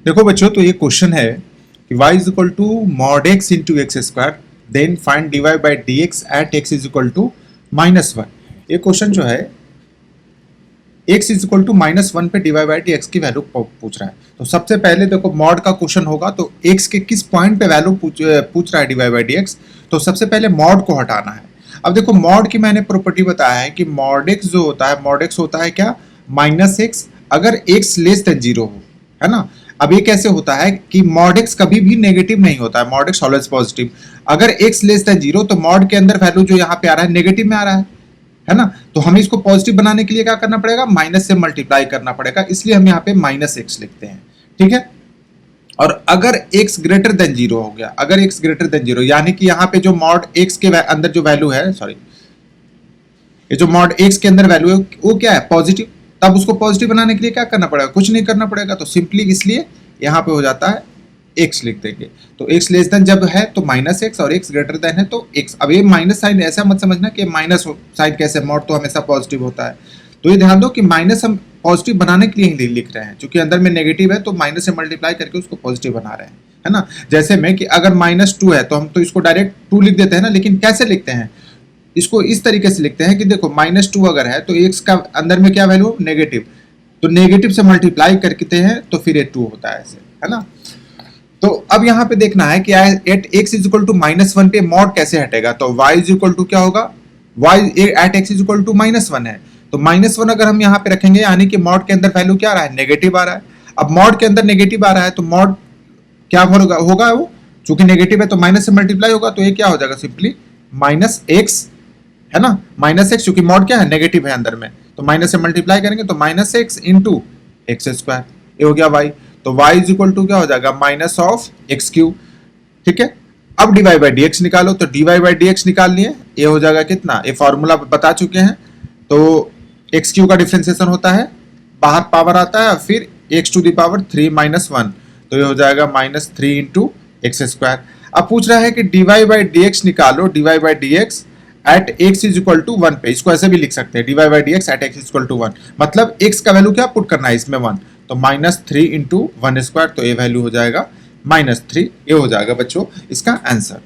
देखो बच्चों, तो ये क्वेश्चन है कि y is equal to mod x into x square, then find dy by d x at x is equal to -1। ये क्वेश्चन जो है x इज इक्वल टू -1 पे dy बाई डी एक्स की वैल्यू पूछ रहा है। तो सबसे पहले देखो, मॉड का क्वेश्चन होगा तो x के किस पॉइंट पे वैल्यू पूछ रहा है dy बाई डी एक्स, तो सबसे पहले मॉड को हटाना है। अब देखो, मॉड की मैंने प्रॉपर्टी बताया है कि मॉड x जो होता है, मॉड x होता है क्या, -x अगर x लेस देन 0 हो, है ना। अब ये कैसे होता है कि मॉड x कभी भी नेगेटिव नहीं होता है, मॉड x ऑलवेज पॉजिटिव। अगर x लेस देन 0 तो मॉड के अंदर वैल्यू जो यहाँ पे आ रहा है नेगेटिव में आ रहा है ना। तो हमें इसको पॉजिटिव बनाने के लिए क्या करना पड़ेगा, माइनस से मल्टीप्लाई करना पड़ेगा, इसलिए हम यहाँ पे -x लिखते हैं, ठीक है। और अगर x ग्रेटर देन 0 हो गया, अगर x ग्रेटर देन 0 यानी कि यहाँ पे जो मॉड x के अंदर जो वैल्यू है, सॉरी, ये जो मॉड x के अंदर वैल्यू है वो क्या है, पॉजिटिव। तब उसको पॉजिटिव बनाने के लिए क्या करना पड़ेगा, कुछ नहीं करना पड़ेगा। तो सिंपली इसलिए यहाँ पे हो जाता है x लिख देंगे। तो x लेस देन जब है तो -x और x ग्रेटर देन है तो x। अब ये माइनस साइन ऐसा मत समझना कि माइनस साइन कैसे, मॉड तो हमेशा पॉजिटिव होता है। तो ये ध्यान दो कि माइनस हम पॉजिटिव बनाने के लिए ही लिख रहे हैं, क्योंकि अंदर में नेगेटिव है तो माइनस से मल्टीप्लाई करके उसको पॉजिटिव बना रहे हैं, है ना। जैसे में कि अगर -2 है तो हम तो इसको डायरेक्ट 2 लिख देते हैं ना, लेकिन कैसे लिखते हैं, इसको इस तरीके से लिखते हैं कि देखो -2 अगर है तो x का अंदर में क्या वैल्यू, नेगेटिव, तो नेगेटिव से मल्टीप्लाई करते हैं तो फिर ये 2 होता है ऐसे, है ना। तो अब यहाँ पे देखना है कि at x is equal to -1 पे मॉड कैसे हटेगा। तो y इज इक्वल टू क्या होगा, y at x is equal to -1 है, तो -1 अगर हम यहाँ पे रखेंगे यानी कि मॉड के अंदर वैल्यू क्या आ रहा है, नेगेटिव आ रहा है। अब मॉड के अंदर नेगेटिव आ रहा है तो मॉड क्या होगा वो, चूंकि नेगेटिव है तो माइनस से मल्टीप्लाई होगा, तो ये क्या हो जाएगा, सिंपली -x, है ना, -x, क्योंकि मॉड क्या है, नेगेटिव है अंदर में, तो माइनस से मल्टीप्लाई करेंगे तो -x इंटू एक्स स्क्वायर, ये हो गया y। तो y इज इक्वल टू क्या हो जाएगा, -(x³), ठीक है। अब dy बाई डी एक्स निकालो, तो dy बाई डी एक्स निकाल लिए, ये हो जाएगा कितना, ये फॉर्मूला बता चुके हैं। तो x³ का डिफरेंशिएशन होता है, बाहर पावर आता है, फिर x⁻³ -1, तो ये हो जाएगा -3 इंटू एक्स स्क्वायर। अब पूछ रहा है कि dy बाई डी एक्स निकालो, dy by d x at x is equal to 1 पे, इसको ऐसे भी लिख सकते हैं, dy by d x at x is equal to 1, मतलब x का वैल्यू क्या पुट करना है इसमें 1, तो -3 इंटू 1 स्क्वायर, तो ये वैल्यू हो जाएगा -3, ये हो जाएगा बच्चों इसका आंसर।